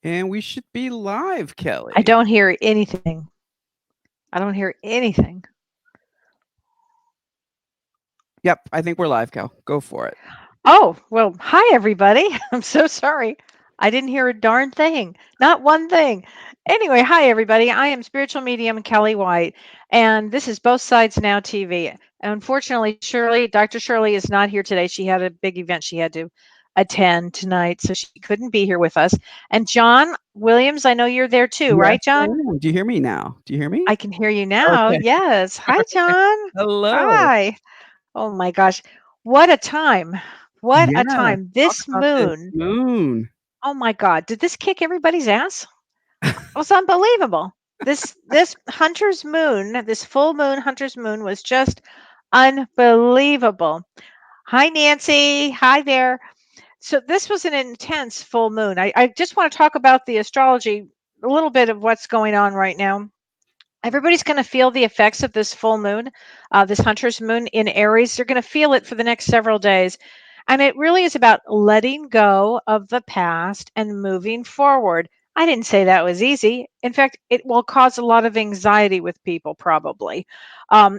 And we should be live, Kelly. I don't hear anything. I don't hear anything. Yep, I think we're live, Kel. Go for it. Oh, well, hi, everybody. I'm so sorry. I didn't hear a darn thing, not one thing. Anyway, hi, everybody. I am spiritual medium Kelly White, and this is Both Sides Now TV. Unfortunately, Dr. Shirley is not here today. She had a big event she had to attend tonight, so she couldn't be here with us. And John Williams, I know you're there too, Yes, right, I John? am. Do you hear me now? Do you hear me? I can hear you now. Okay. Yes. Hi, John. Hello. Hi. Oh my gosh. What a time. What a Yeah. time. Talk This about this moon. moon. Oh my God. Did this kick everybody's ass? It was unbelievable. This hunter's moon, this full moon hunter's moon was just unbelievable. Hi Nancy. Hi there. So this was an intense full moon. I just want to talk about the astrology, a little bit of what's going on right now. Everybody's going to feel the effects of this full moon, this hunter's moon in Aries. They're going to feel it for the next several days. And it really is about letting go of the past and moving forward. I didn't say that was easy. In fact, it will cause a lot of anxiety with people, probably.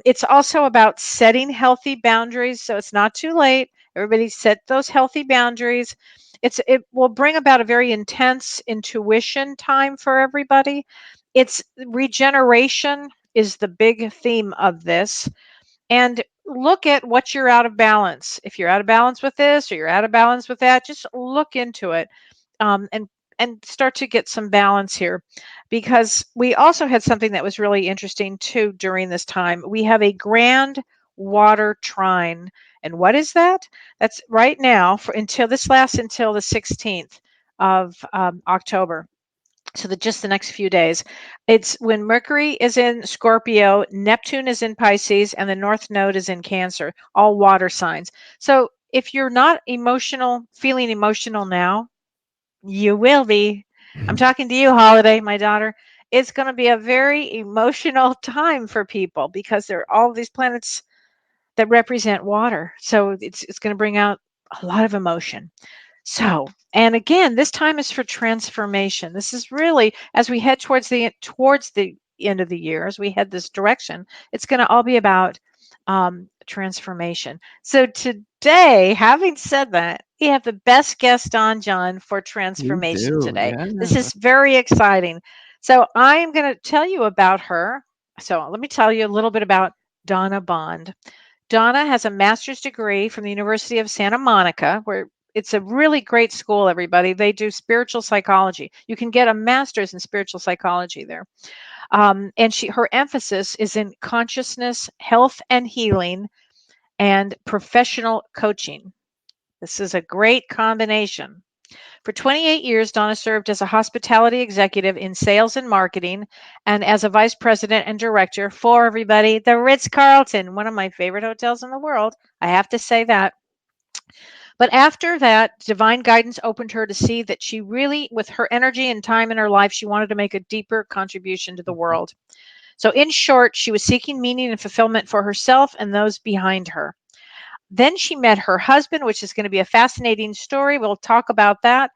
It's also about setting healthy boundaries. So it's not too late. Everybody set those healthy boundaries. It will bring about a very intense intuition time for everybody. It's regeneration is the big theme of this. And look at what you're out of balance. If you're out of balance with this or you're out of balance with that, just look into it, um, and and start to get some balance here, because we also had something that was really interesting too during this time. We have a grand water trine. And what is that? That's right now, for until this lasts until the 16th of October, so that just the next few days. It's when Mercury is in Scorpio, Neptune is in Pisces, and the North Node is in Cancer, all water signs. So if you're not feeling emotional now, you will be. I'm talking to you, Holiday, my daughter. It's going to be a very emotional time for people because there are all these planets that represent water. So it's going to bring out a lot of emotion. So, and again, this time is for transformation. This is really, as we head towards the end of the year, as we head this direction, it's going to all be about transformation. So today, having said that, we have the best guest on, John, for We transformation do. today. Yeah. This is very exciting. So I am going to tell you about her. So let me tell you a little bit about Donna Bond. Donna has a master's degree from the University of Santa Monica, where it's a really great school, everybody. They do spiritual psychology. You can get a master's in spiritual psychology there. And her emphasis is in consciousness, health and healing, and professional coaching. This is a great combination. For 28 years, Donna served as a hospitality executive in sales and marketing and as a vice president and director for everybody, the Ritz Carlton, one of my favorite hotels in the world. I have to say that. But after that, divine guidance opened her to see that she really, with her energy and time in her life, she wanted to make a deeper contribution to the world. So, in short, she was seeking meaning and fulfillment for herself and those behind her. Then she met her husband, which is going to be a fascinating story. We'll talk about that.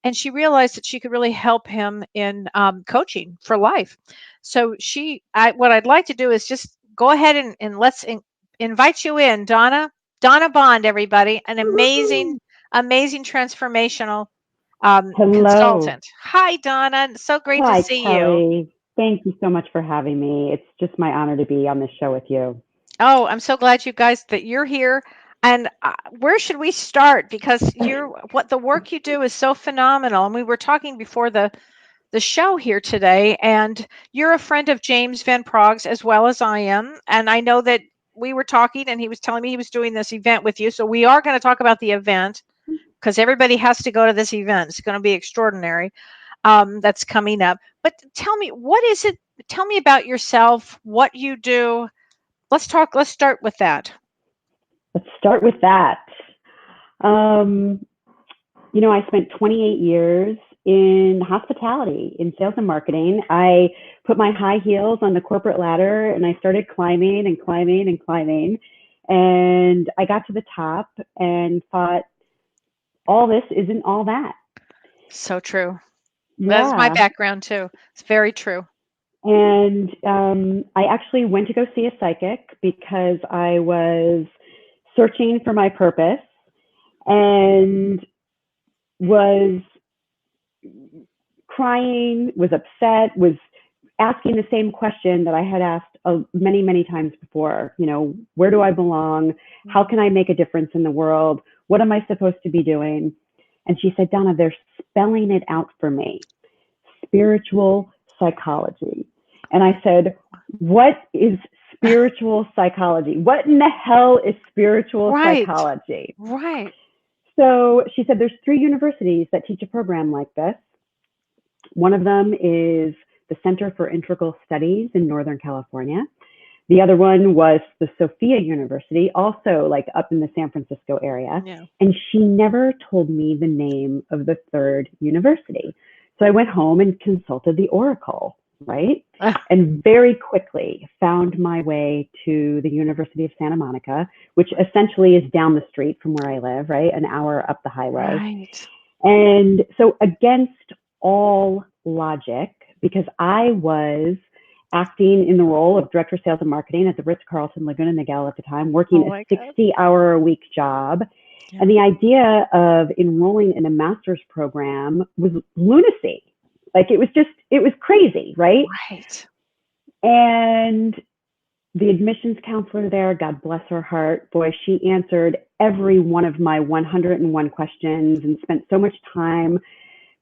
And she realized that she could really help him in coaching for life. So what I'd like to do is just go ahead and invite you in, Donna Bond, everybody, an amazing, Woo! amazing transformational Hello. consultant. Hi, Donna. So great to Hi, see you. Kelly. Thank you so much for having me. It's just my honor to be on this show with you. Oh, I'm so glad you guys that you're here. And where should we start? Because what the work you do is so phenomenal. And we were talking before the show here today, and you're a friend of James Van Prog's as well as I am. And I know that we were talking, and he was telling me he was doing this event with you. So we are going to talk about the event because everybody has to go to this event. It's going to be extraordinary. That's coming up. But tell me, what is it? Tell me about yourself, what you do. Let's talk. Let's start with that. Let's start with that. Um, I spent 28 years in hospitality, in sales and marketing. I put my high heels on the corporate ladder and I started climbing and climbing and climbing. And I got to the top and thought, all this isn't all that. So true. That is my Yeah. background too. It's very true. And I actually went to go see a psychic because I was searching for my purpose and was crying, was upset, was asking the same question that I had asked many, many times before. You know, where do I belong? How can I make a difference in the world? What am I supposed to be doing? And she said, Donna, they're spelling it out for me. Spiritual psychology. And I said, what is spiritual psychology? What in the hell is spiritual Right. psychology? Right. So she said, there's 3 universities that teach a program like this. One of them is the Center for Integral Studies in Northern California. The other one was the Sophia University, also like up in the San Francisco area. Yeah. And she never told me the name of the 3rd university. So I went home and consulted the Oracle, right? And very quickly found my way to the University of Santa Monica, which essentially is down the street from where I live, right? An hour up the highway. Right. And so against all logic, because I was acting in the role of director of sales and marketing at the Ritz-Carlton Laguna Niguel at the time, working a 60-hour-a-week job. Yeah. And the idea of enrolling in a master's program was lunacy. Like it was crazy, right? Right. And the admissions counselor there, God bless her heart, boy, she answered every one of my 101 questions and spent so much time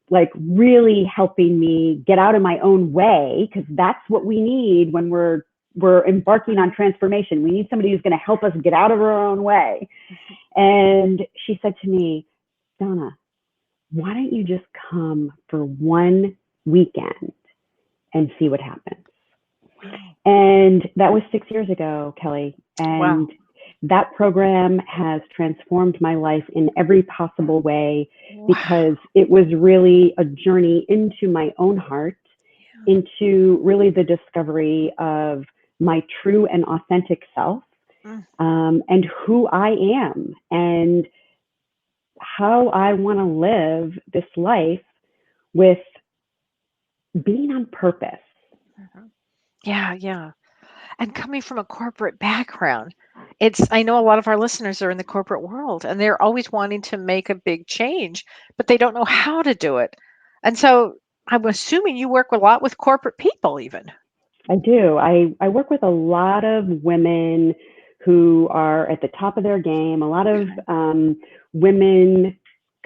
like really helping me get out of my own way, because that's what we need when we're embarking on transformation. We need somebody who's going to help us get out of our own way. And she said to me, Donna, why don't you just come for one weekend and see what happens? And that was 6 years ago, Kelly. And that program has transformed my life in every possible way, because it was really a journey into my own heart, into really the discovery of my true and authentic self, and who I am and how I want to live this life with being on purpose. Yeah, yeah. And coming from a corporate background, I know a lot of our listeners are in the corporate world and they're always wanting to make a big change, but they don't know how to do it. And so I'm assuming you work a lot with corporate people even. I do. I work with a lot of women who are at the top of their game, a lot of women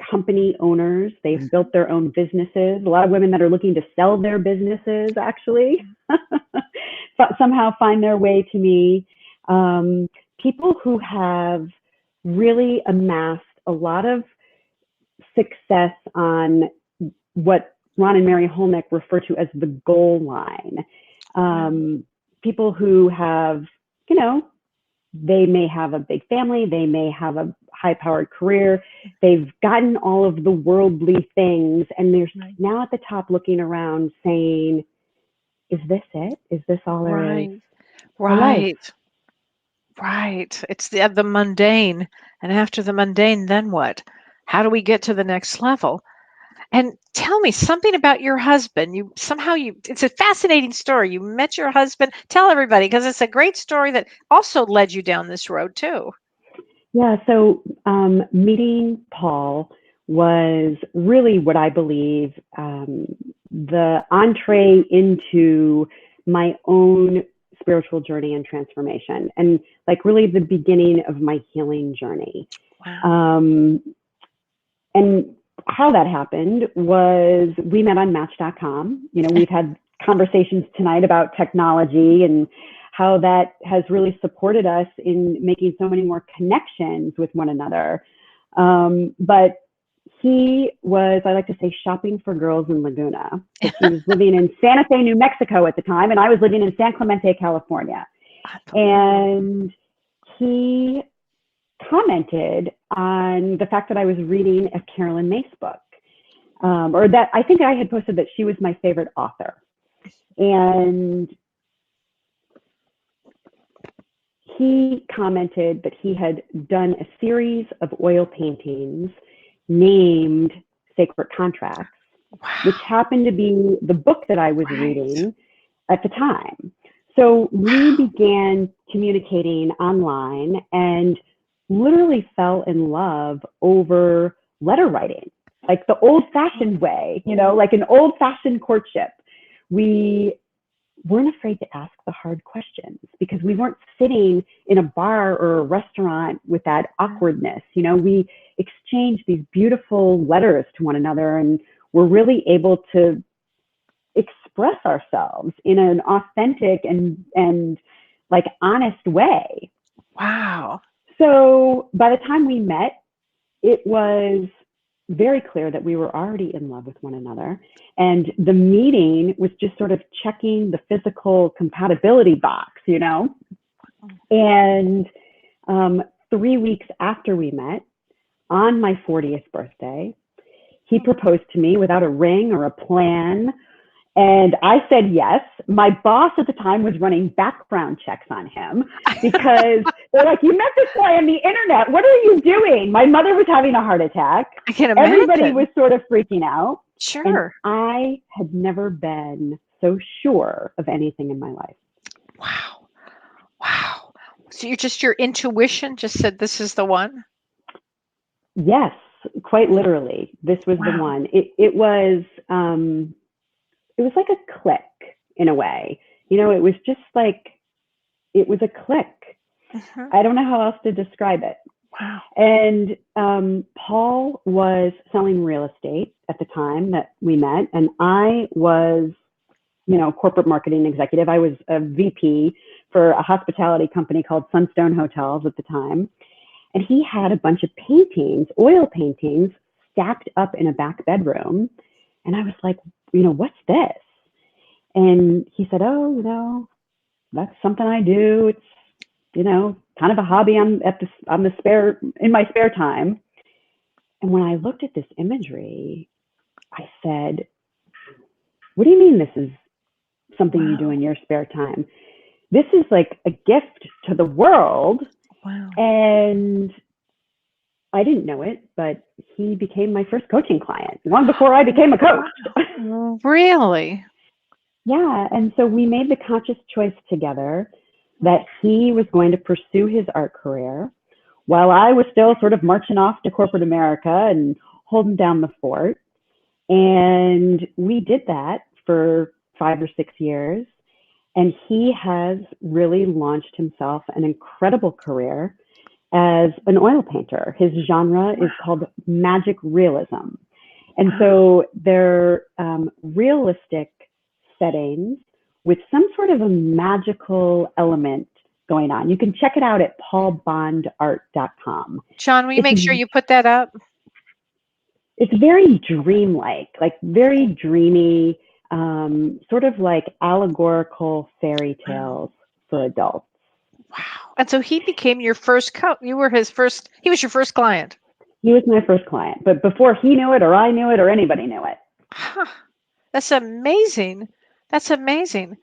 company owners. They've built their own businesses, a lot of women that are looking to sell their businesses, actually, but somehow find their way to me. People who have really amassed a lot of success on what Ron and Mary Holnick refer to as the goal line. People who have, you know, they may have a big family, they may have a high-powered career, they've gotten all of the worldly things, and they're now at the top looking around saying, is this it? Is this all there is? Right. Right. It's the mundane. And after the mundane, then what? How do we get to the next level? And tell me something about your husband. It's a fascinating story. You met your husband. Tell everybody, because it's a great story that also led you down this road too. Yeah. So meeting Paul was really what I believe the entree into my own spiritual journey and transformation, and like really the beginning of my healing journey. Wow. And how that happened was we met on Match.com. You know, we've had conversations tonight about technology and how that has really supported us in making so many more connections with one another. But he was, I like to say, shopping for girls in Laguna. He was living in Santa Fe, New Mexico at the time, and I was living in San Clemente, California. And he commented on the fact that I was reading a Carolyn Myss book, or that I think I had posted that she was my favorite author. And he commented that he had done a series of oil paintings named Sacred Contracts. which happened to be the book that I was reading at the time. So we began communicating online and literally fell in love over letter writing, like the old-fashioned way, like an old-fashioned courtship. We weren't afraid to ask the hard questions because we weren't sitting in a bar or a restaurant with that awkwardness. We exchanged these beautiful letters to one another and were really able to express ourselves in an authentic and like honest way. Wow. So by the time we met, it was very clear that we were already in love with one another. And the meeting was just sort of checking the physical compatibility box, And 3 weeks after we met, on my 40th birthday, he proposed to me without a ring or a plan. And I said yes. My boss at the time was running background checks on him because they're like, you met this guy on the internet. What are you doing? My mother was having a heart attack. I can imagine. Everybody was sort of freaking out. Sure. And I had never been so sure of anything in my life. Wow. Wow. So your intuition just said this is the one? Yes, quite literally. This was the one. It was like a click in a way. It was just like, it was a click. I don't know how else to describe it. Wow. And Paul was selling real estate at the time that we met. And I was, corporate marketing executive. I was a VP for a hospitality company called Sunstone Hotels at the time. And he had a bunch of paintings, oil paintings, stacked up in a back bedroom. And I was like, what's this? And he said, oh, that's something I do. It's, kind of a hobby in my spare time. And when I looked at this imagery, I said, what do you mean this is something you do in your spare time? This is like a gift to the world. Wow. And I didn't know it, but he became my first coaching client long before I became a coach. Really? Yeah. And so we made the conscious choice together that he was going to pursue his art career while I was still sort of marching off to corporate America and holding down the fort. And we did that for 5 or 6 years. And he has really launched himself an incredible career as an oil painter. His genre is called magic realism. And so they're realistic settings with some sort of a magical element going on. You can check it out at paulbondart.com. John, will you make sure you put that up? It's very dreamlike, like very dreamy, sort of like allegorical fairy tales for adults. Wow. And so he became your first coach. He was your first client. He was my first client, but before he knew it or I knew it or anybody knew it. Huh. That's amazing. That's amazing.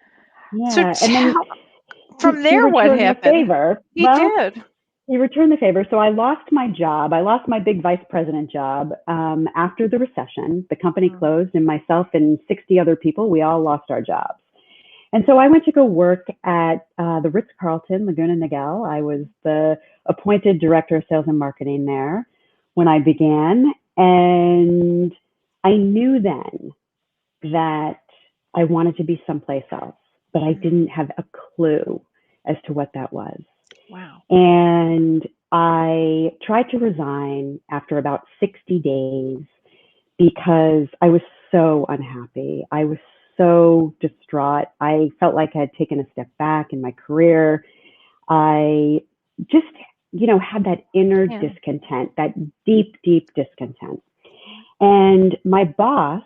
Yeah. So and then from there, what happened? He did. He returned the favor. So I lost my job. I lost my big vice president job after the recession. The company closed, and myself and 60 other people, we all lost our jobs. And so I went to go work at the Ritz-Carlton, Laguna Niguel. I was the appointed director of sales and marketing there when I began. And I knew then that I wanted to be someplace else, but I didn't have a clue as to what that was. Wow. And I tried to resign after about 60 days because I was so unhappy. I was so distraught. I felt like I had taken a step back in my career. I just, had that inner discontent, that deep, deep discontent. And my boss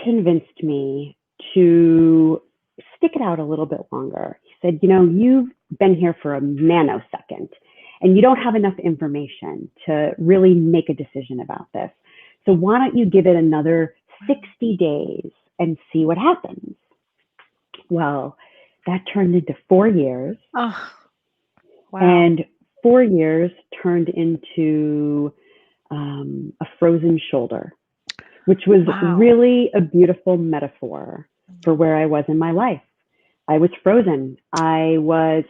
convinced me to stick it out a little bit longer. He said, you've been here for a nanosecond and you don't have enough information to really make a decision about this. So why don't you give it another 60 days and see what happens? Well, that turned into 4 years. Oh, wow. And 4 years turned into a frozen shoulder. which was Wow. really a beautiful metaphor for where I was in my life. I was frozen. I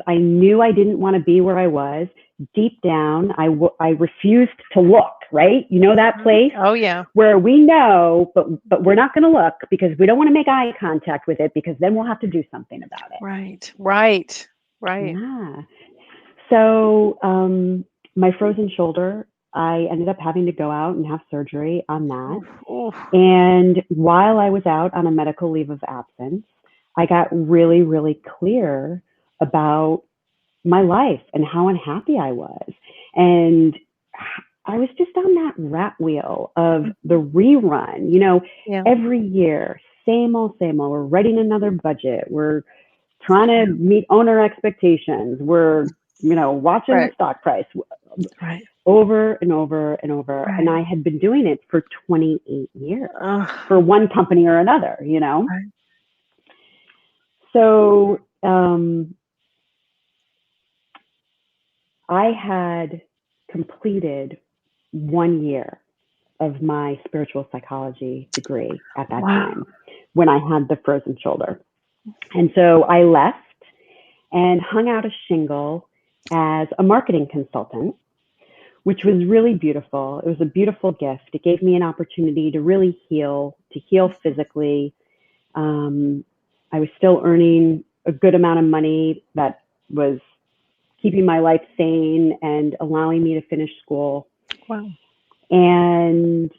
knew I didn't want to be where I was. Deep down, I refused to look, right? You know that place Oh, yeah. where we know, but we're not going to look because we don't want to make eye contact with it because then we'll have to do something about it. Right, right, right. Yeah. So my frozen shoulder, I ended up having to go out and have surgery on that. Oof. And while I was out on a medical leave of absence, I got really, really clear about my life and how unhappy I was. And I was just on that rat wheel of the rerun, Yeah. every year, same old, same old. We're writing another budget. We're trying to meet owner expectations. We're, watching the stock price Right. over and over and over. Right. And I had been doing it for 28 years for Ugh. one company or another, Right. So I had completed 1 year of my spiritual psychology degree at that time when I had the frozen shoulder. And so I left and hung out a shingle as a marketing consultant, which was really beautiful. It was a beautiful gift. It gave me an opportunity to really heal physically. I was still earning a good amount of money that was keeping my life sane and allowing me to finish school. Wow. And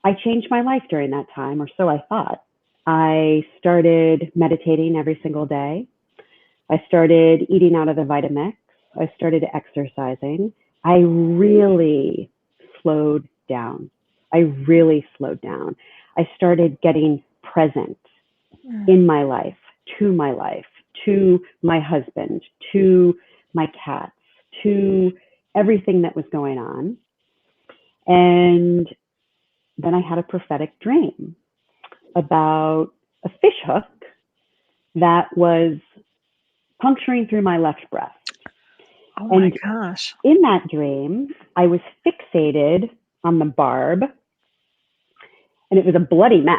I changed my life during that time, or so I thought. I started meditating every single day. I started eating out of the Vitamix. I started exercising. I really slowed down. I started getting present in my life, to my husband, to my cats, to everything that was going on. And then I had a prophetic dream about a fish hook that was puncturing through my left breast. Oh my gosh. In that dream, I was fixated on the barb, and it was a bloody mess.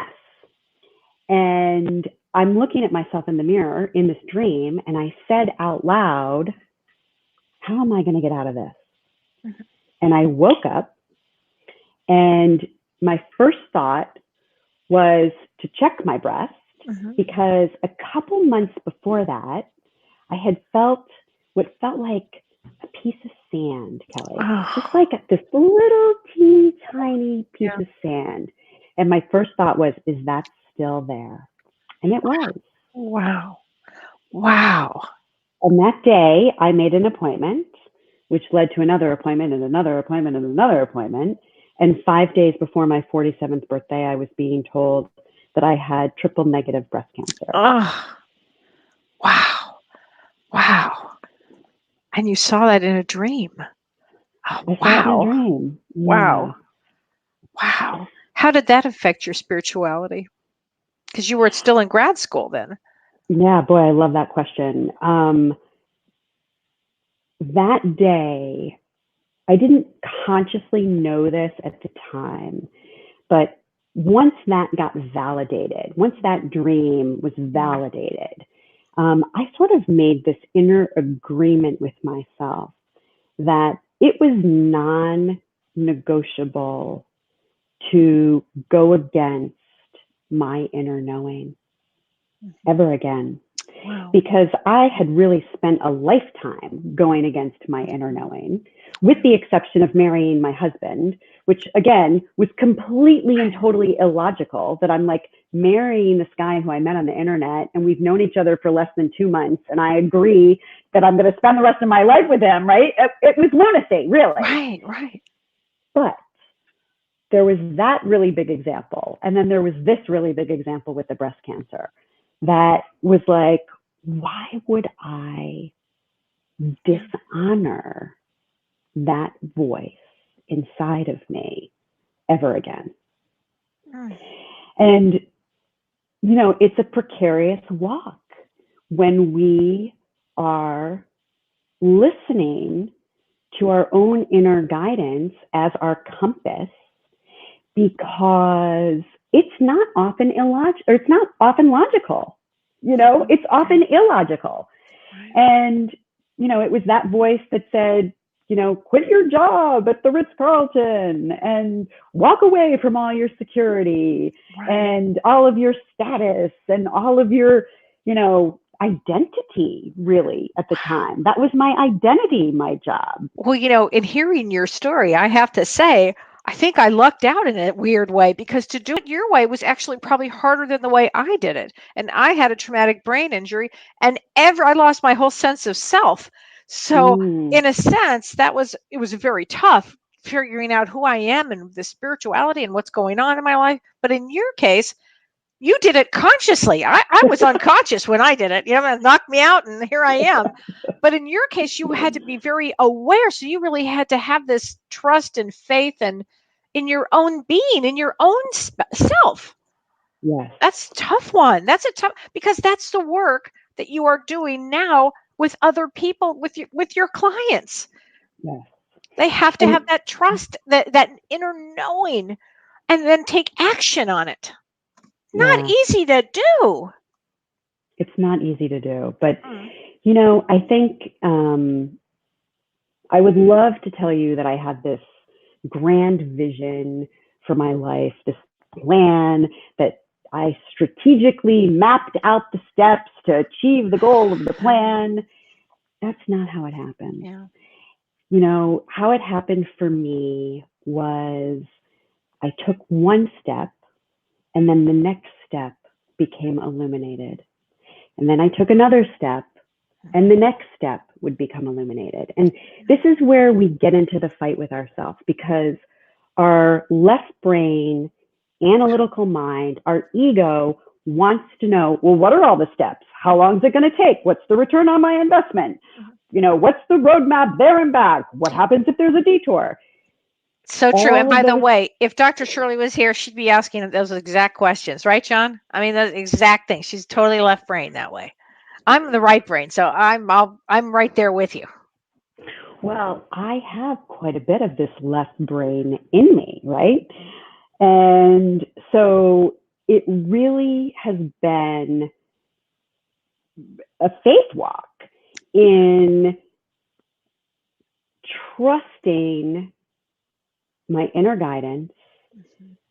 And I'm looking at myself in the mirror in this dream, and I said out loud, how am I going to get out of this? Mm-hmm. And I woke up, and my first thought was to check my breast, because a couple months before that, I had felt what felt like a piece of sand, Kelly. Just like this little teeny tiny piece of sand. And my first thought was, is that still there? And it was. Wow. And that day I made an appointment, which led to another appointment and another appointment and another appointment. And 5 days before my 47th birthday, I was being told that I had triple negative breast cancer. Wow. And you saw that in a dream. I saw it in a dream. Wow. How did that affect your spirituality? Because you were still in grad school then. Yeah, boy, I love that question. That day, I didn't consciously know this at the time, but once that got validated, once that dream was validated, I sort of made this inner agreement with myself that it was non-negotiable to go against my inner knowing ever again. Wow. Because I had really spent a lifetime going against my inner knowing, with the exception of marrying my husband, which again was completely and totally illogical, that I'm like marrying this guy who I met on the internet and we've known each other for less than 2 months. And I agree that I'm going to spend the rest of my life with him, right? It was lunacy, really. Right. But there was that really big example. And then there was this really big example with the breast cancer that was like, why would I dishonor that voice inside of me ever again? And, it's a precarious walk when we are listening to our own inner guidance as our compass, because it's not often it's not often logical. It's often illogical. And, it was that voice that said, quit your job at the Ritz-Carlton and walk away from all your security and all of your status and all of your, identity, really, at the time. That was my identity, my job. Well, in hearing your story, I have to say, I think I lucked out in a weird way, because to do it your way was actually probably harder than the way I did it. And I had a traumatic brain injury, and I lost my whole sense of self. So in a sense, it was very tough figuring out who I am and the spirituality and what's going on in my life. But in your case, you did it consciously. I was unconscious when I did it. It knocked me out, and here I am. But in your case, you had to be very aware. So you really had to have this trust and faith and in your own being, in your own self. Yes. That's a tough one. Because that's the work that you are doing now with other people, with your clients. Yes. They have to have that trust, that inner knowing, and then take action on it. Not easy to do. It's not easy to do, but I think I would love to tell you that I had this grand vision for my life, this plan that I strategically mapped out the steps to achieve the goal of the plan. That's not how it happened. Yeah. How it happened for me was I took one step, and then the next step became illuminated. And then I took another step, and the next step would become illuminated. And this is where we get into the fight with ourselves, because our left brain, analytical mind, our ego wants to know, well, what are all the steps? How long is it going to take? What's the return on my investment? What's the roadmap there and back? What happens if there's a detour? So true. And by the way, if Dr. Shirley was here, she'd be asking those exact questions, right, John? I mean, those exact things. She's totally left brain that way. I'm the right brain, so I'm right there with you. Well, I have quite a bit of this left brain in me, right? And so it really has been a faith walk in trusting my inner guidance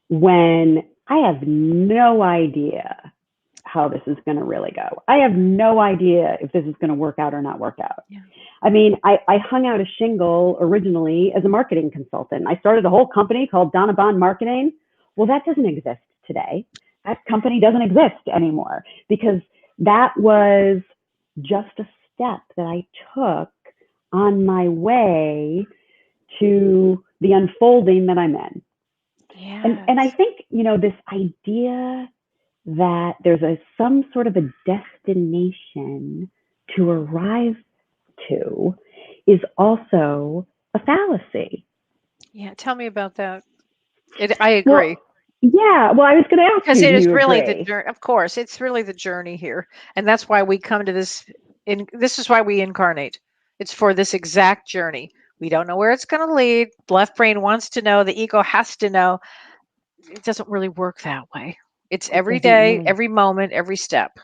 when I have no idea how this is going to really go. I have no idea if this is going to work out or not work out. Yeah. I mean, I hung out a shingle originally as a marketing consultant. I started a whole company called DONNA BOND Marketing. Well, that doesn't exist today. That company doesn't exist anymore, because that was just a step that I took on my way to the unfolding that I'm in. Yes. And I think, this idea that there's some sort of a destination to arrive to is also a fallacy. Yeah, tell me about that. I agree. Well, I was going to ask you. Because it is really agree? the journey. Of course, it's really the journey here, and that's why we come to this. This is why we incarnate. It's for this exact journey. We don't know where it's going to lead. Left brain wants to know. The ego has to know. It doesn't really work that way. It's every day, every moment, every step.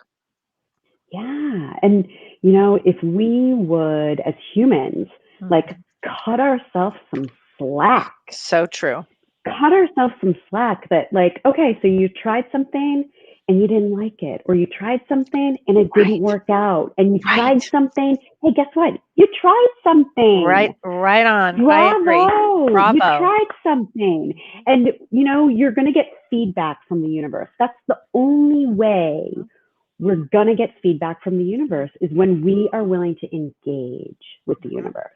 Yeah. And, if we would, as humans, like cut ourselves some slack. So true. Cut ourselves some slack that, like, okay, so you tried something and you didn't like it, or you tried something and it didn't work out, and you tried something. Hey, guess what? You tried something. Right on. Bravo. I agree. Bravo. You tried something. And, you're going to get feedback from the universe. That's the only way we're going to get feedback from the universe, is when we are willing to engage with the universe.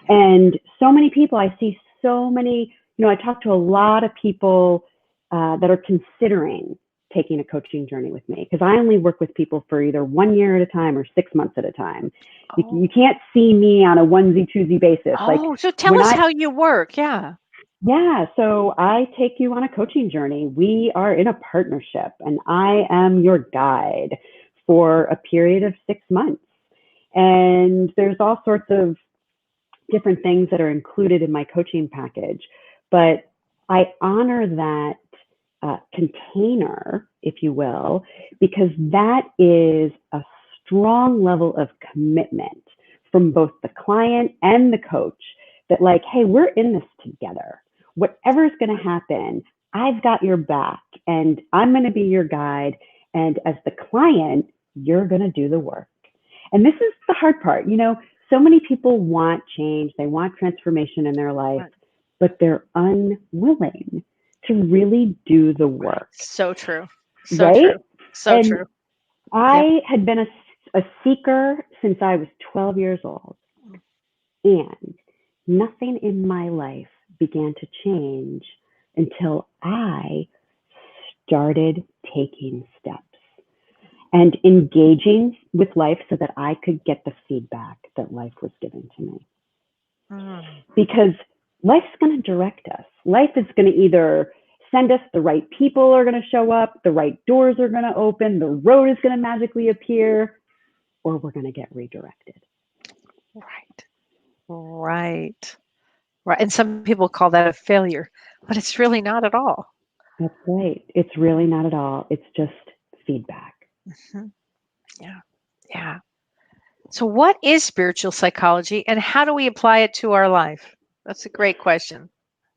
And so many people, I see so many, I talk to a lot of people that are considering taking a coaching journey with me, because I only work with people for either 1 year at a time or 6 months at a time. You can't see me on a onesie-twosie basis. So tell us how you work. Yeah. Yeah, so I take you on a coaching journey. We are in a partnership, and I am your guide for a period of 6 months. And there's all sorts of different things that are included in my coaching package. But I honor that container, if you will, because that is a strong level of commitment from both the client and the coach that, like, hey, we're in this together. Whatever's going to happen, I've got your back and I'm going to be your guide. And as the client, you're going to do the work. And this is the hard part. You know, so many people want change, they want transformation in their life, but they're unwilling to really do the work. So true. So right? true. So And true. I had been a seeker since I was 12 years old, and nothing in my life began to change until I started taking steps and engaging with life so that I could get the feedback that life was giving to me. Because life's going to direct us. Life is going to either send us the right people are going to show up, the right doors are going to open, the road is going to magically appear, or we're going to get redirected. Right. And some people call that a failure, but it's really not at all. That's right. It's really not at all. It's just feedback. Yeah. So what is spiritual psychology and how do we apply it to our life? That's a great question.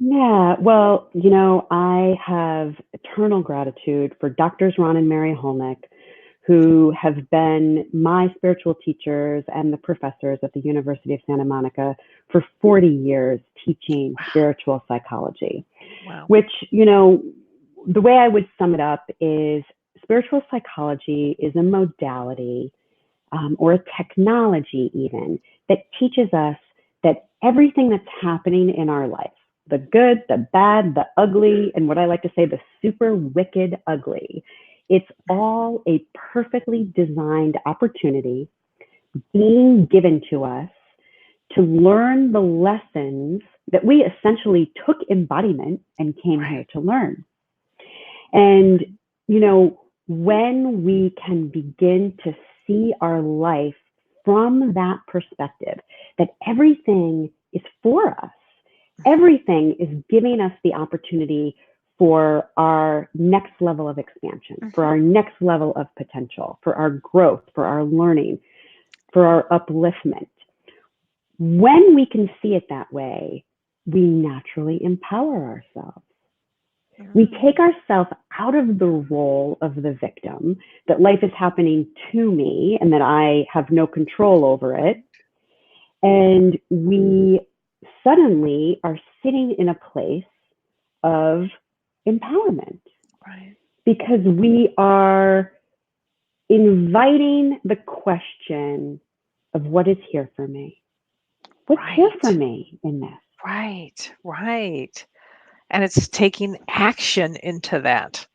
Yeah, well, you know, I have eternal gratitude for Doctors Ron and Mary Holnick, who have been my spiritual teachers and the professors at the University of Santa Monica for 40 years teaching spiritual psychology. Wow. Which, you know, the way I would sum it up is spiritual psychology is a modality or a technology even that teaches us that everything that's happening in our life, the good, the bad, the ugly, and what I like to say, the super wicked ugly, it's all a perfectly designed opportunity being given to us to learn the lessons that we essentially took embodiment and came here to learn. And, you know, when we can begin to see our life from that perspective, that everything is for us, everything is giving us the opportunity for our next level of expansion, for our next level of potential, for our growth, for our learning, for our upliftment. When we can see it that way, we naturally empower ourselves. We take ourselves out of the role of the victim, that life is happening to me and that I have no control over it. And we suddenly are sitting in a place of empowerment. Because we are inviting the question of what is here for me? What's here for me in this? Right. And it's taking action into that.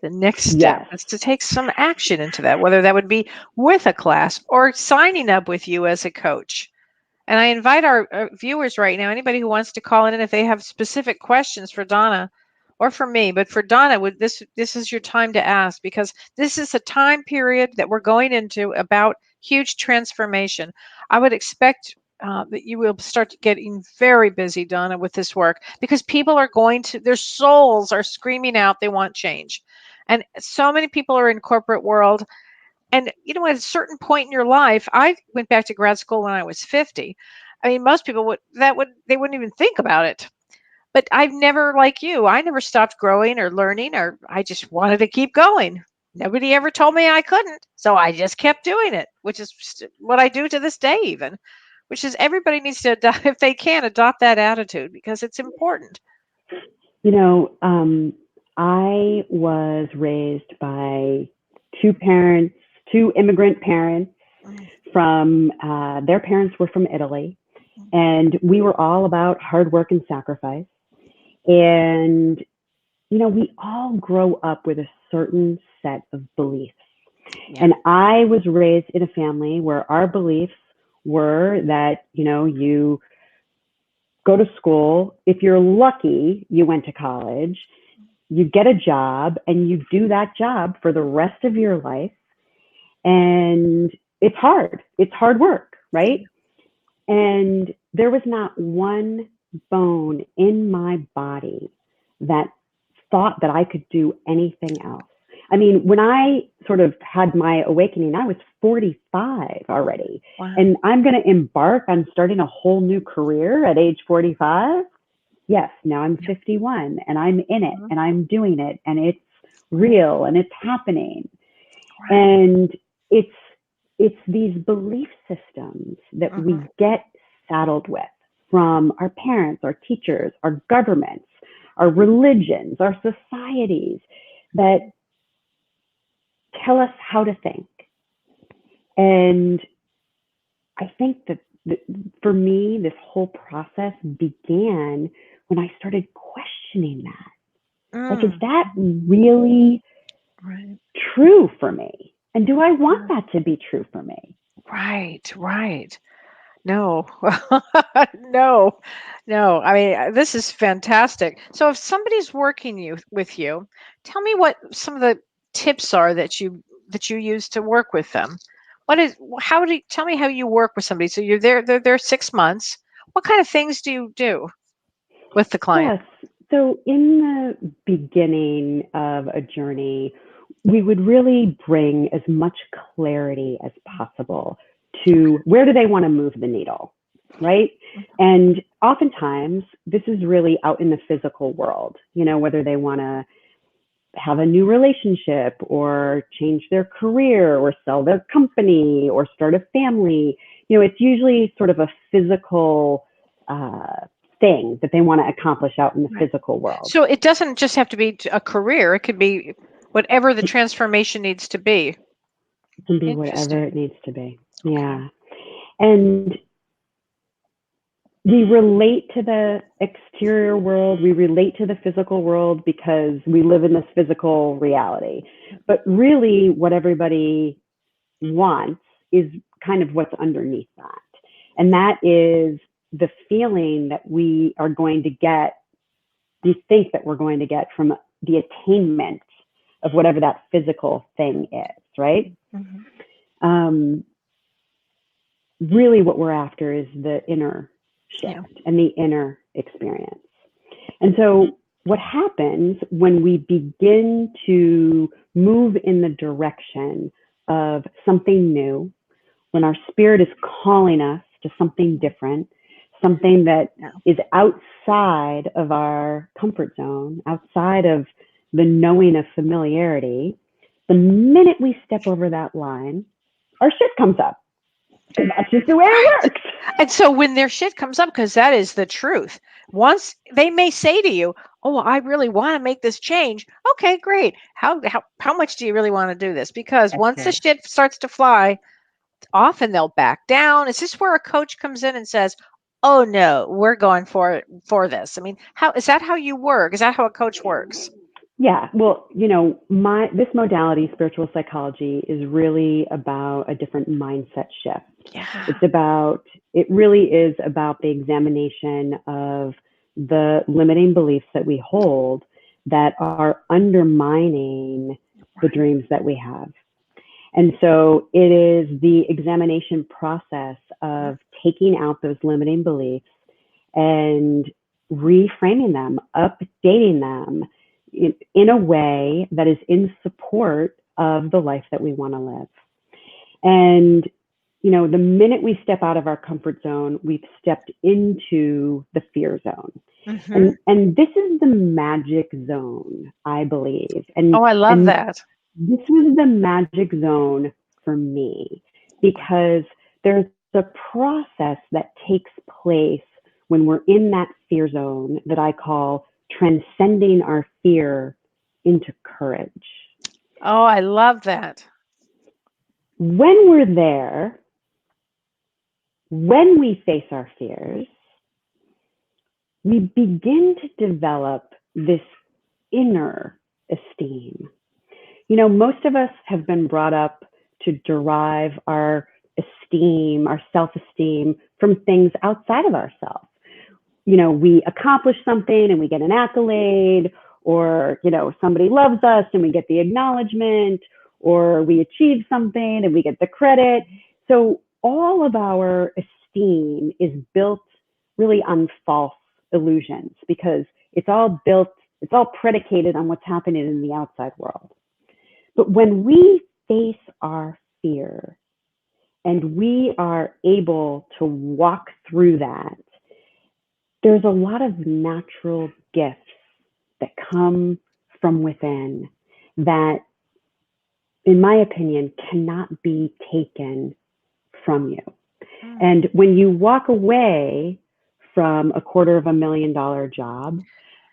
The next step is to take some action into that, whether that would be with a class or signing up with you as a coach. And I invite our viewers right now, anybody who wants to call in if they have specific questions for Donna or for me, but for Donna, this is your time to ask, because this is a time period that we're going into about huge transformation. I would expect that you will start getting very busy, Donna, with this work, because people are their souls are screaming out they want change. And so many people are in corporate world. And, you know, at a certain point in your life, I went back to grad school when I was 50. I mean, most people they wouldn't even think about it. But I've never, like you, I never stopped growing or learning, or I just wanted to keep going. Nobody ever told me I couldn't. So I just kept doing it, which is what I do to this day even, which is everybody needs to, if they can, adopt that attitude because it's important. You know, I was raised by two immigrant parents from, their parents were from Italy, and we were all about hard work and sacrifice. And, you know, we all grow up with a certain set of beliefs. And I was raised in a family where our beliefs were that, you know, you go to school, if you're lucky, you went to college, you get a job, and you do that job for the rest of your life. And it's hard work, right? And there was not one bone in my body that thought that I could do anything else. I mean, when I sort of had my awakening, I was 45 already. Wow. And I'm going to embark on starting a whole new career at age 45. Yes, now I'm 51 and I'm in it and I'm doing it and it's real and it's happening. Right. And it's these belief systems that we get saddled with from our parents, our teachers, our governments, our religions, our societies that tell us how to think. And I think that for me, this whole process began when I started questioning that. Like, is that really true for me? And do I want that to be true for me? Right, right. No, no, no. I mean, this is fantastic. So if somebody's working with you, tell me what some of the tips are that you use to work with them. Tell me how you work with somebody? So they're there 6 months. What kind of things do you do with the client? Yes. So in the beginning of a journey, we would really bring as much clarity as possible to where do they want to move the needle, right? And oftentimes this is really out in the physical world, you know, whether they want to have a new relationship or change their career or sell their company or start a family. You know, it's usually sort of a physical thing that they want to accomplish out in the physical world. So it doesn't just have to be a career. It could be whatever the transformation needs to be. It can be whatever it needs to be. Yeah. And we relate to the exterior world. We relate to the physical world because we live in this physical reality. But really what everybody wants is kind of what's underneath that. And that is the feeling that we are going to get, we think that we're going to get from the attainment of whatever that physical thing is, right? Really what we're after is the inner shift and the inner experience. And so what happens when we begin to move in the direction of something new, when our spirit is calling us to something different, something that is outside of our comfort zone, outside of the knowing of familiarity, the minute we step over that line, our shit comes up. And that's just the way it works. And so when their shit comes up, because that is the truth, once they may say to you, oh, I really want to make this change. Okay, great. How much do you really want to do this? Because once the shit starts to fly, often they'll back down. Is this where a coach comes in and says, oh no, we're going for this? I mean, is that how you work? Is that how a coach works? Yeah, well, you know, this modality, spiritual psychology, is really about a different mindset shift. Yeah. It really is about the examination of the limiting beliefs that we hold that are undermining the dreams that we have. And so it is the examination process of taking out those limiting beliefs and reframing them, updating them in a way that is in support of the life that we want to live. And, you know, the minute we step out of our comfort zone, we've stepped into the fear zone. And this is the magic zone, I believe. And I love that. This was the magic zone for me because there's a process that takes place when we're in that fear zone that I call transcending our fear into courage. Oh, I love that. When we're there, when we face our fears, we begin to develop this inner esteem. You know, most of us have been brought up to derive our esteem, our self-esteem from things outside of ourselves. You know, we accomplish something and we get an accolade, or, you know, somebody loves us and we get the acknowledgement, or we achieve something and we get the credit. So all of our esteem is built really on false illusions because it's all built It's all predicated on what's happening in the outside world. But when we face our fear and we are able to walk through that, there's a lot of natural gifts that come from within that, in my opinion, cannot be taken from you. And when you walk away from a $250,000 job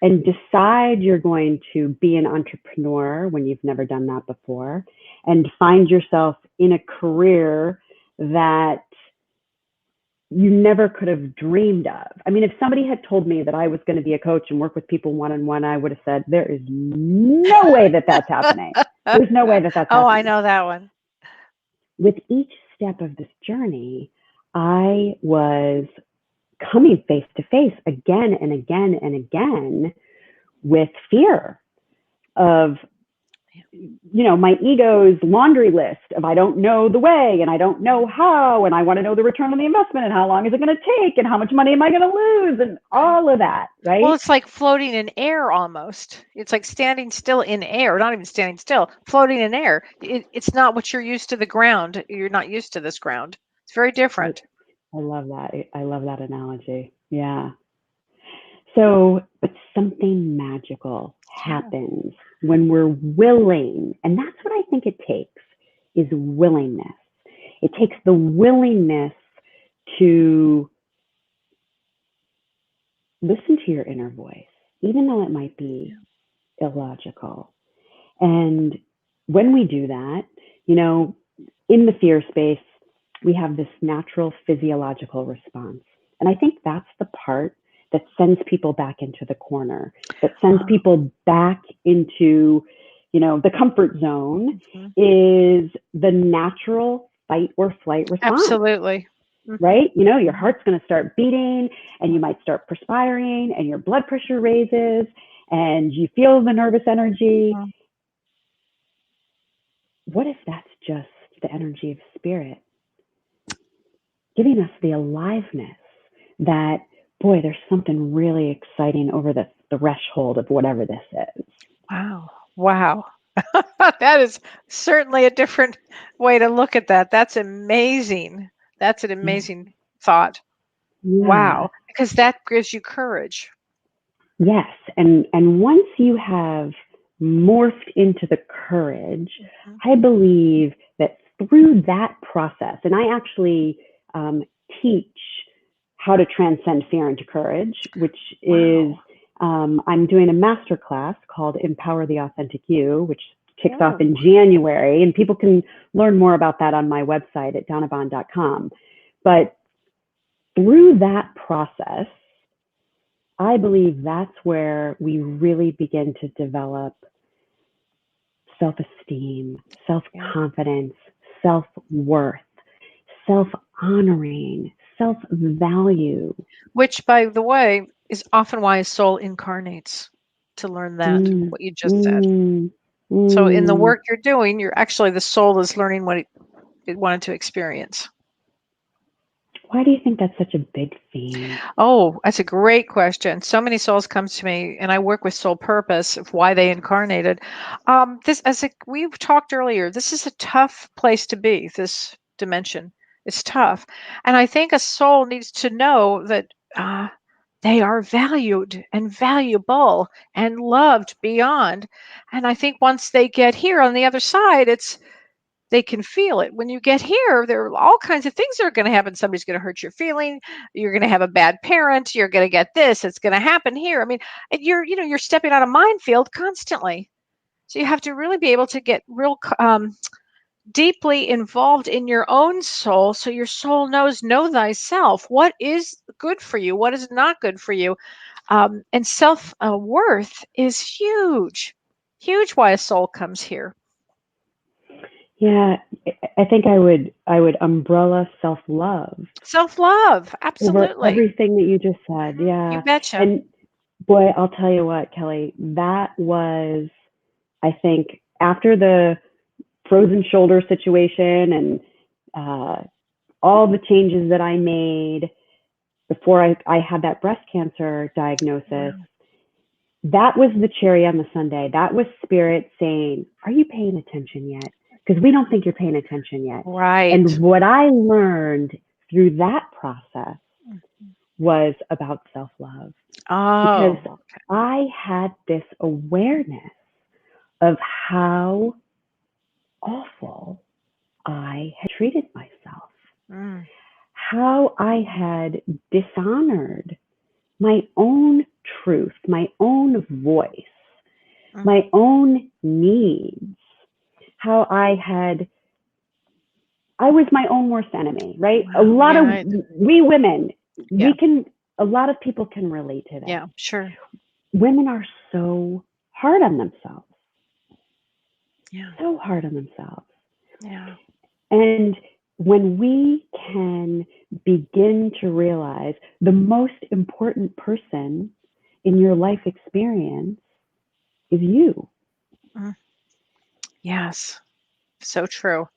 and decide you're going to be an entrepreneur when you've never done that before, and find yourself in a career that you never could have dreamed of. I mean, if somebody had told me that I was going to be a coach and work with people one-on-one, I would have said, there is no way that that's happening. There's no way that that's happening. Oh, I know that one. With each step of this journey, I was coming face to face again and again and again with fear of, you know, my ego's laundry list of I don't know the way and I don't know how, and I want to know the return on the investment and how long is it going to take and how much money am I going to lose and all of that, right? Well, it's like floating in air almost. It's like standing still in air, not even standing still, floating in air. It's not what you're used to the ground. You're not used to this ground. It's very different. I love that. I love that analogy. Yeah. So, but something magical happens when we're willing, and that's what I think it takes, is willingness. It takes the willingness to listen to your inner voice, even though it might be illogical. And when we do that, you know, in the fear space, we have this natural physiological response. And I think that's the part that sends people back into the corner, that sends people back into, you know, the comfort zone, is the natural fight or flight response. Absolutely. Right? You know, your heart's going to start beating and you might start perspiring and your blood pressure raises and you feel the nervous energy. What if that's just the energy of spirit giving us the aliveness that, boy, there's something really exciting over the threshold of whatever this is. Wow. Wow. That is certainly a different way to look at that. That's amazing. That's an amazing thought. Yeah. Wow. Because that gives you courage. Yes. And once you have morphed into the courage, I believe that through that process, and I actually teach how to transcend fear into courage, which is, I'm doing a masterclass called Empower the Authentic You, which kicks off in January, and people can learn more about that on my website at donnabond.com. But through that process, I believe that's where we really begin to develop self-esteem, self-confidence, self-worth, self-honoring, self-value. Which, by the way, is often why a soul incarnates, to learn that, what you just said. So in the work you're doing, you're actually, the soul is learning what it wanted to experience. Why do you think that's such a big theme? Oh, that's a great question. So many souls come to me, and I work with soul purpose of why they incarnated. We've talked earlier, this is a tough place to be, this dimension. It's tough. And I think a soul needs to know that they are valued and valuable and loved beyond. And I think once they get here on the other side, they can feel it. When you get here, there are all kinds of things that are going to happen. Somebody's going to hurt your feeling. You're going to have a bad parent. You're going to get this. It's going to happen here. I mean, you're stepping on a minefield constantly. So you have to really be able to get real deeply involved in your own soul, so your soul knows, know thyself. What is good for you? What is not good for you? And self-worth is huge. Huge why a soul comes here. Yeah, I think I would umbrella self-love. Self-love, absolutely. Over everything that you just said. Yeah. You betcha. And boy, I'll tell you what, Kelly, that was, I think, after the frozen shoulder situation and all the changes that I made before I had that breast cancer diagnosis, that was the cherry on the sundae. That was spirit saying, are you paying attention yet? Because we don't think you're paying attention yet. Right. And what I learned through that process was about self-love. Oh, Because I had this awareness of how awful I had treated myself, how I had dishonored my own truth, my own voice, my own needs, how I was my own worst enemy, right? Wow, A lot yeah, of we women, Yeah. a lot of people can relate to that. Yeah, sure. Women are so hard on themselves. Yeah. So hard on themselves. Yeah. And when we can begin to realize the most important person in your life experience is you. Yes. So true.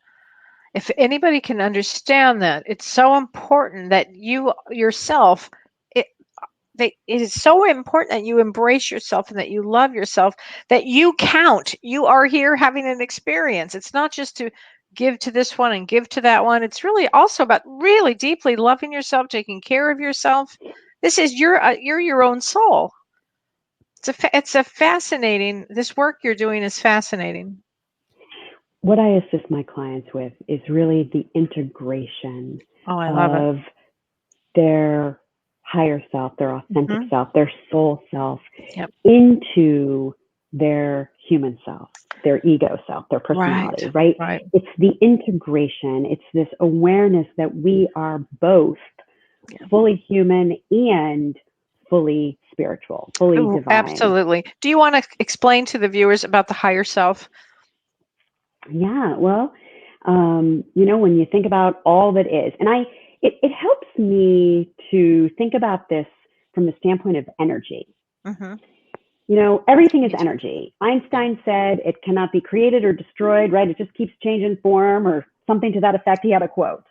If anybody can understand that, it's so important that you yourself, it is so important that you embrace yourself and that you love yourself, that you count. You are here having an experience. It's not just to give to this one and give to that one. It's really also about really deeply loving yourself, taking care of yourself. This is you're your own soul. It's a fascinating. This work you're doing is fascinating. What I assist my clients with is really the integration Oh, I love it. of their higher self, their authentic self, their soul self Yep. into their human self, their ego self, their personality, right? It's the integration. It's this awareness that we are both fully human and fully spiritual, fully divine. Absolutely. Do you want to explain to the viewers about the higher self? Yeah, well, when you think about all that is, and it helps me to think about this from the standpoint of energy. Everything is energy. Einstein said it cannot be created or destroyed, right? It just keeps changing form or something to that effect. He had a quote.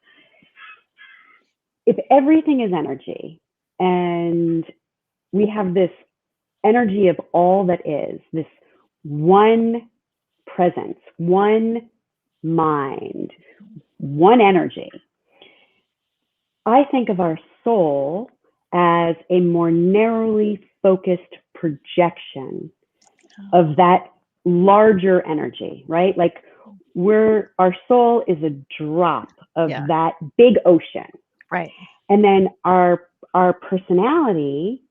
If everything is energy and we have this energy of all that is, this one presence, one mind, one energy, I think of our soul as a more narrowly focused projection of that larger energy, right? Like our soul is a drop of that big ocean. Right. And then our personality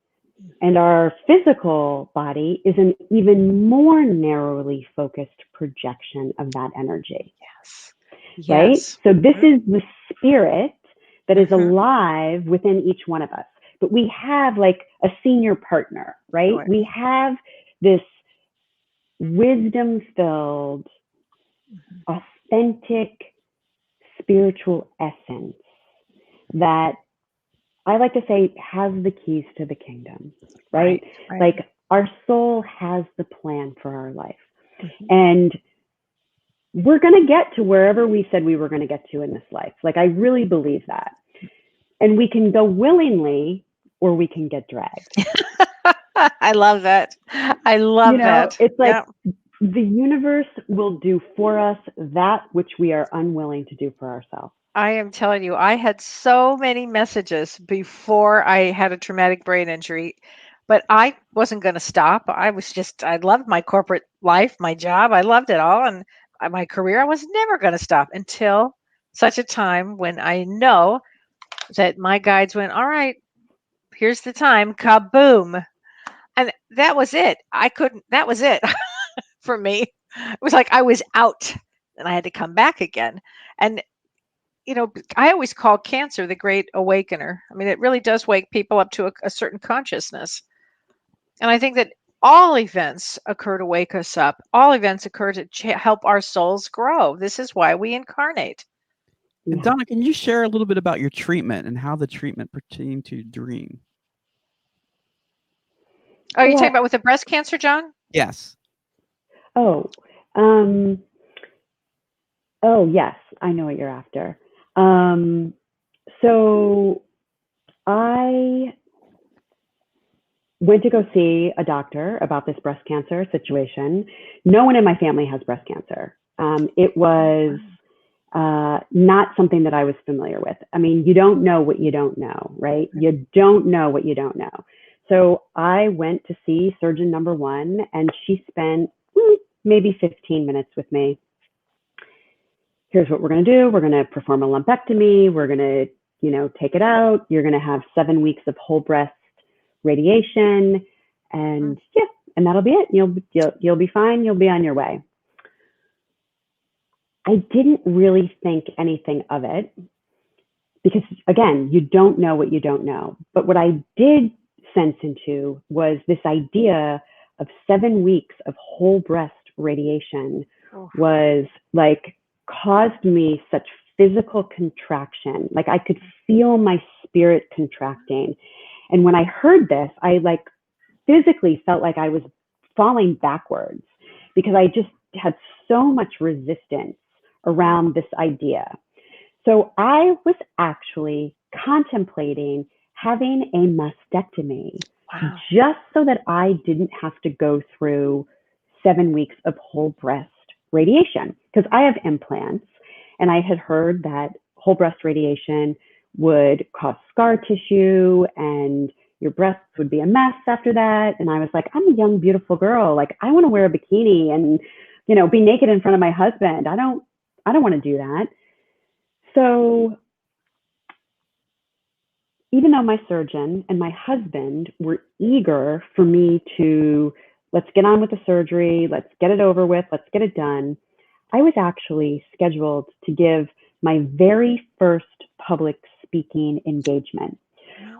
and our physical body is an even more narrowly focused projection of that energy. Yes. Right? Yes. So this is the spirit that is alive within each one of us. But we have like a senior partner, right? We have this wisdom-filled, authentic spiritual essence that I like to say has the keys to the kingdom, right? Like our soul has the plan for our life. And we're going to get to wherever we said we were going to get to in this life. Like, I really believe that. And we can go willingly or we can get dragged. I love that. I love that. It's like the universe will do for us that which we are unwilling to do for ourselves. I am telling you, I had so many messages before I had a traumatic brain injury, but I wasn't going to stop. I loved my corporate life, my job. I loved it all. And my career, I was never going to stop until such a time when I know that my guides went, all right, here's the time, kaboom. And that was it. That was it for me. It was like I was out and I had to come back again. And I always call cancer the great awakener. I mean, it really does wake people up to a certain consciousness. And I think that all events occur to wake us up. All events occur to help our souls grow. This is why we incarnate. And Donna, can you share a little bit about your treatment and how the treatment pertained to your dream? Are you talking about with the breast cancer, John? Yes. Oh, yes, I know what you're after. So I went to go see a doctor about this breast cancer situation. No one in my family has breast cancer. It was not something that I was familiar with. I mean, you don't know what you don't know, right? You don't know what you don't know. So I went to see surgeon number one, and she spent maybe 15 minutes with me. Here's what we're going to do. We're going to perform a lumpectomy. We're going to, take it out. You're going to have 7 weeks of whole breast radiation, and and that'll be it. You'll be fine. You'll be on your way. I didn't really think anything of it because, again, you don't know what you don't know. But what I did sense into was this idea of 7 weeks of whole breast radiation was like caused me such physical contraction. Like I could feel my spirit contracting. And when I heard this, I like physically felt like I was falling backwards because I just had so much resistance around this idea. So I was actually contemplating having a mastectomy just so that I didn't have to go through 7 weeks of whole breast radiation, because I have implants, and I had heard that whole breast radiation would cause scar tissue and your breasts would be a mess after that. And I was like, I'm a young, beautiful girl. Like, I want to wear a bikini and, be naked in front of my husband. I don't want to do that. So even though my surgeon and my husband were eager for me to, let's get on with the surgery, let's get it over with, let's get it done, I was actually scheduled to give my very first public speaking engagement,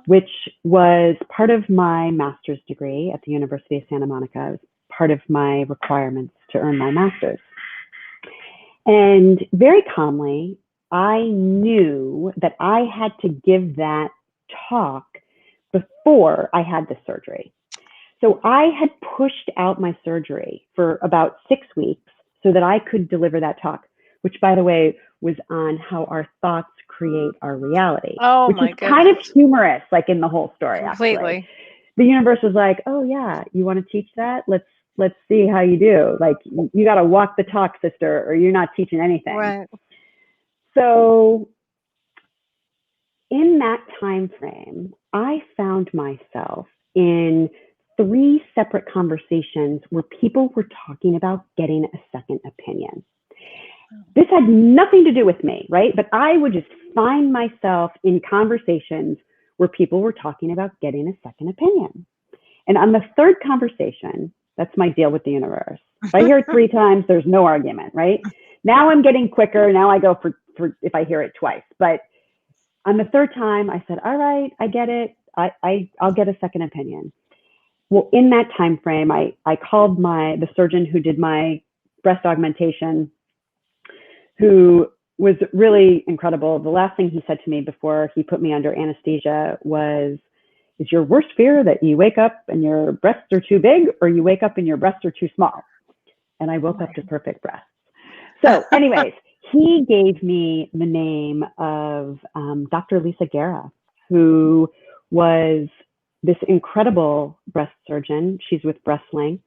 which was part of my master's degree at the University of Santa Monica. It was part of my requirements to earn my master's. And very calmly, I knew that I had to give that talk before I had the surgery. So I had pushed out my surgery for about 6 weeks so that I could deliver that talk, which, by the way, was on how our thoughts create our reality, which is kind of humorous, like in the whole story. Completely. Actually, the universe was like, "Oh yeah, you want to teach that? Let's see how you do. Like, you got to walk the talk, sister, or you're not teaching anything." Right. So in that time frame, I found myself in 3 separate conversations where people were talking about getting a second opinion. This had nothing to do with me, right? But I would just find myself in conversations where people were talking about getting a second opinion. And on the 3rd conversation, that's my deal with the universe. If I hear it 3 times, there's no argument, right? Now I'm getting quicker. Now I go for if I hear it twice. But on the 3rd time, I said, all right, I get it. I'll get a second opinion. Well, in that time frame, I called the surgeon who did my breast augmentation, who was really incredible. The last thing he said to me before he put me under anesthesia was, is your worst fear that you wake up and your breasts are too big, or you wake up and your breasts are too small? And I woke up to perfect breasts. So anyways, he gave me the name of Dr. Lisa Guerra, who was this incredible breast surgeon. She's with BreastLink.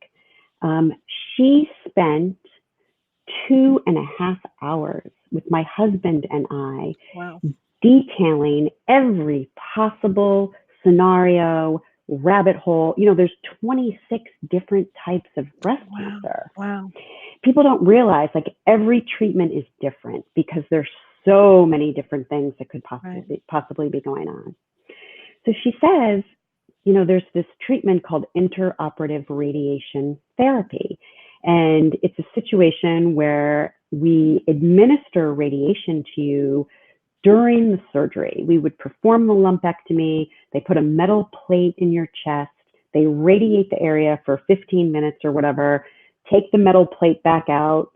She spent 2.5 hours with my husband and I, detailing every possible scenario, rabbit hole. There's 26 different types of breast cancer. Wow. People don't realize, like, every treatment is different because there's so many different things that could possibly be going on. So she says, there's this treatment called intraoperative radiation therapy. And it's a situation where we administer radiation to you during the surgery. We would perform the lumpectomy. They put a metal plate in your chest. They radiate the area for 15 minutes or whatever, take the metal plate back out,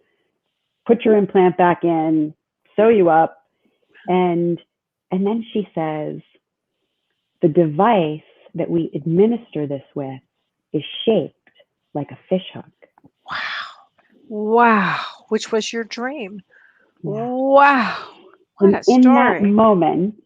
put your implant back in, sew you up. And then she says, the device that we administer this with is shaped like a fishhook. Wow. Which was your dream. Yeah. Wow. What a story. In that moment,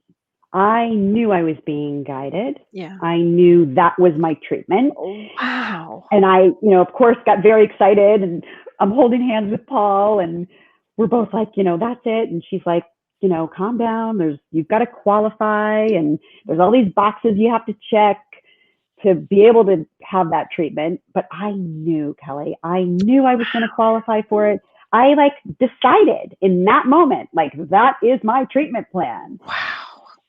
I knew I was being guided. Yeah. I knew that was my treatment. Oh, wow. And I, of course, got very excited, and I'm holding hands with Paul, and we're both like, that's it. And she's like, calm down. You've got to qualify, and there's all these boxes you have to check to be able to have that treatment. But I knew, Kelly, I knew I was going to qualify for it. I decided in that moment, that is my treatment plan. Wow.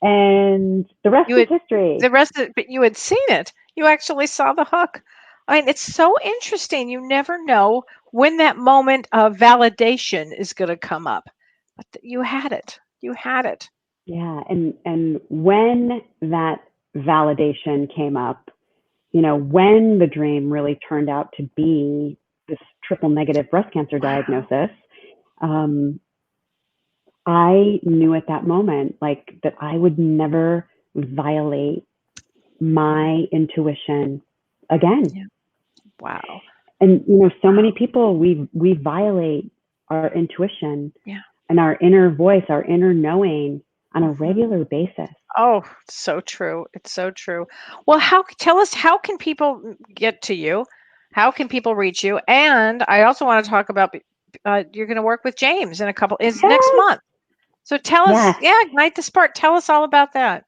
And the rest is history. But you had seen it. You actually saw the hook. I mean, it's so interesting. You never know when that moment of validation is going to come up. But you had it. You had it. Yeah. And when that validation came up, when the dream really turned out to be this triple negative breast cancer diagnosis, I knew at that moment, that I would never violate my intuition again. Yeah. Wow. And, so many people, we violate our intuition and our inner voice, our inner knowing on a regular basis. Oh, so true. It's so true. Well, tell us, how can people get to you? How can people reach you? And I also want to talk about, you're going to work with James in next month. So tell us, Ignite the Spark. Tell us all about that.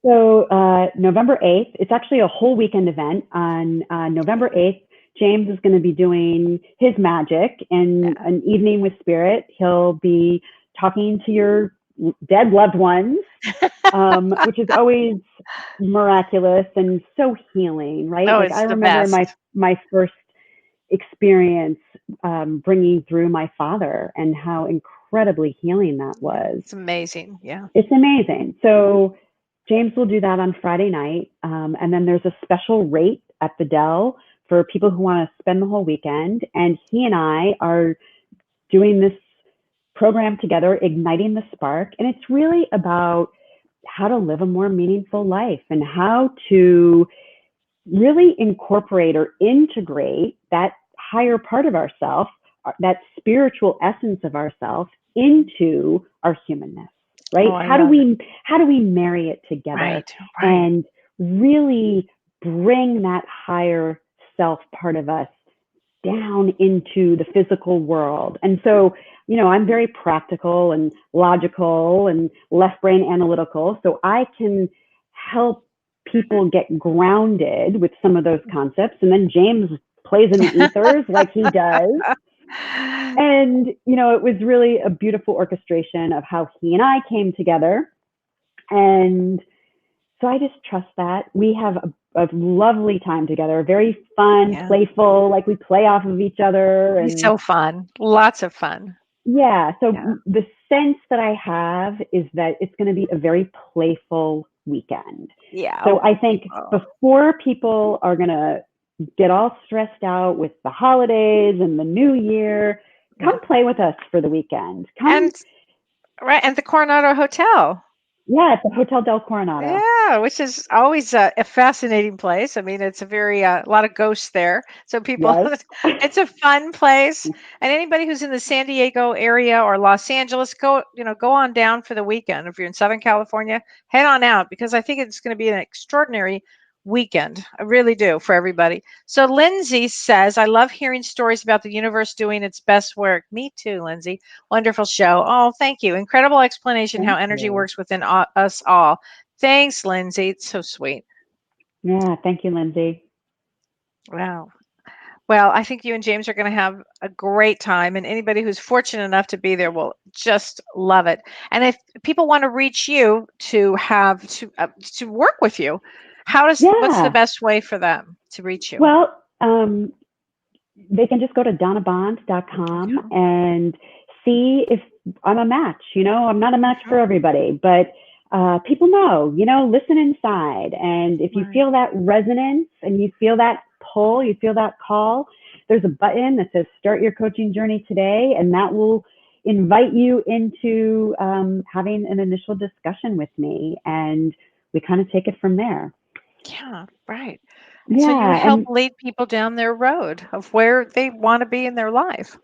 So November 8th, it's actually a whole weekend event. On November 8th, James is going to be doing his magic and an evening with spirit. He'll be talking to your dead loved ones, which is always miraculous and so healing, right? Oh, I remember my first experience bringing through my father and how incredibly healing that was. It's amazing. Yeah. It's amazing. So James will do that on Friday night. And then there's a special rate at the Dell for people who want to spend the whole weekend. And he and I are doing this program together, Igniting the Spark. And it's really about how to live a more meaningful life and how to really incorporate or integrate that higher part of ourself, that spiritual essence of ourself, into our humanness, right? Oh, how do we marry it together, right. And really bring that higher self part of us down into the physical world? And so, I'm very practical and logical and left brain analytical, so I can help people get grounded with some of those concepts. And then James plays in the ethers like he does. And, it was really a beautiful orchestration of how he and I came together. And so I just trust that. We have a lovely time together, very fun, playful, we play off of each other. It's so fun. Lots of fun. Yeah. So the sense that I have is that it's going to be a very playful weekend. Yeah. So I think before people are going to get all stressed out with the holidays and the new year, come play with us for the weekend. And the Coronado Hotel. Yeah, it's the Hotel del Coronado. Yeah, which is always a fascinating place. I mean, it's a very a lot of ghosts there. So people, it's a fun place. And anybody who's in the San Diego area or Los Angeles, go on down for the weekend. If you're in Southern California, head on out, because I think it's going to be an extraordinary weekend. I really do, for everybody. So Lindsay says, I love hearing stories about the universe doing its best work. Me too, Lindsay. Wonderful show. Oh, thank you. Incredible explanation how energy works within us all. Thanks, Lindsay. It's so sweet. Yeah, thank you, Lindsay. Wow. Well, I think you and James are going to have a great time, and anybody who's fortunate enough to be there will just love it. And if people want to reach you to work with you, what's the best way for them to reach you? Well, they can just go to donnabond.com and see if I'm a match. I'm not a match for everybody, but people know, listen inside. And if you feel that resonance and you feel that pull, you feel that call, there's a button that says start your coaching journey today. And that will invite you into having an initial discussion with me. And we kind of take it from there. Yeah, right. And so you help lead people down their road of where they want to be in their life,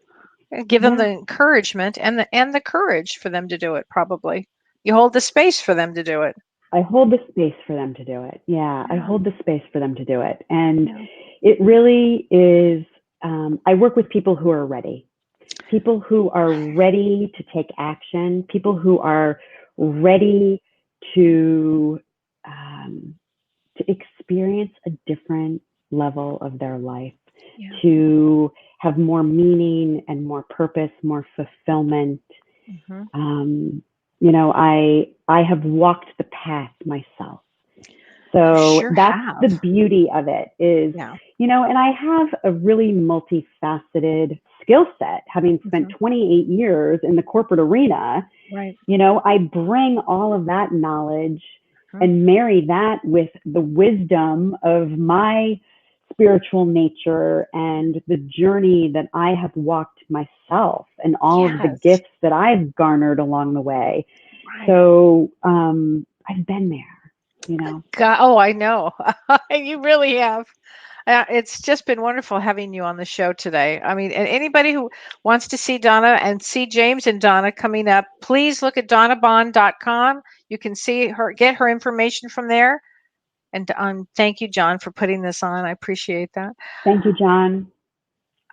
and give them the encouragement and the courage for them to do it. Probably you hold the space for them to do it. I hold the space for them to do it. Yeah, I Yeah. hold the space for them to do it. And Yeah. it really is, I work with people who are ready. People who are ready to take action, people who are ready to experience a different level of their life, Yeah. to have more meaning and more purpose, more fulfillment. Mhm. You know, I have walked the path myself. So Sure that's the have. beauty of it is, Yeah. you know, and I have a really multifaceted skill set, having spent Mhm. 28 years in the corporate arena. Right. You know, I bring all of that knowledge Mhm. and marry that with the wisdom of my spiritual nature and the journey that I have walked myself and all of the Yes. gifts that I've garnered along the way. Right. So I've been there, you know. God, oh, I know. You really have. It's just been wonderful having you on the show today. I mean, and anybody who wants to see Donna and see James and Donna coming up, please look at donnabond.com. You can see her, get her information from there. And thank you, John, for putting this on. I appreciate that. Thank you, John.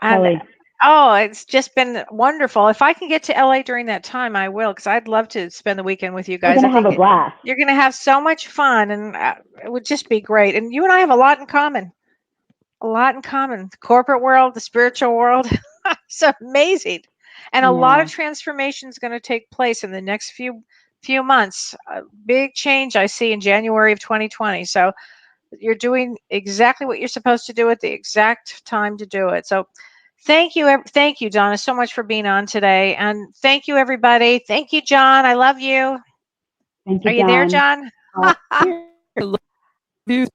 And Kelly. oh, it's just been wonderful. If I can get to LA during that time, I will, because I'd love to spend the weekend with you We're guys. going I to have think a blast. you're going to have so much fun, and it would just be great. And you and I have a lot in common. A lot in common. The corporate world, the spiritual world. It's amazing. And a lot of Yeah. transformation is going to take place in the next few months. A big change I see in January of 2020. So you're doing exactly what you're supposed to do at the exact time to do it. So thank you, Donna, so much for being on today. And thank you, everybody. Thank you, John. I love you. Thank Are you, you there, John. John? Here, love you.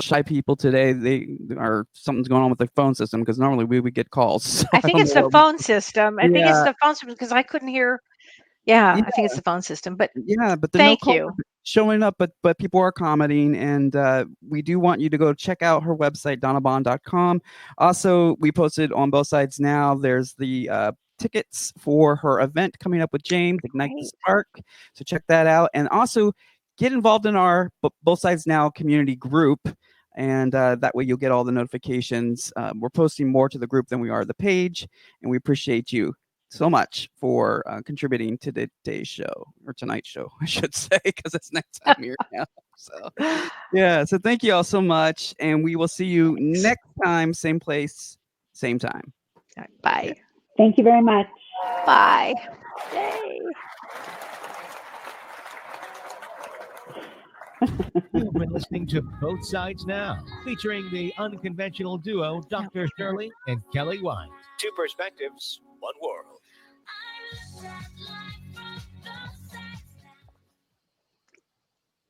Shy people today, they are something's going on with the phone system because normally we would get calls. So I I think don't it's the know. phone system. I think it's Yeah, the phone system because I couldn't hear. Yeah, yeah, I think it's the phone system. But yeah, but the no thank calls you. are showing up, but people are commenting, and we do want you to go check out her website, donnabond.com. Also, we posted on both sides now. There's the tickets for her event coming up with James, Ignite the Great. Spark. So check that out, and also get involved in our both sides now community group. And that way you'll get all the notifications. We're posting more to the group than we are the page, and we appreciate you so much for contributing to today's show, or tonight's show, I should say, because it's nighttime here now. So, yeah. So thank you all so much, and we will see you next time, same place, same time. Bye. Thank you very much. Bye. Yay. You've been listening to Both Sides Now, featuring the unconventional duo Dr. Shirley and Kelly White. Two perspectives, one world.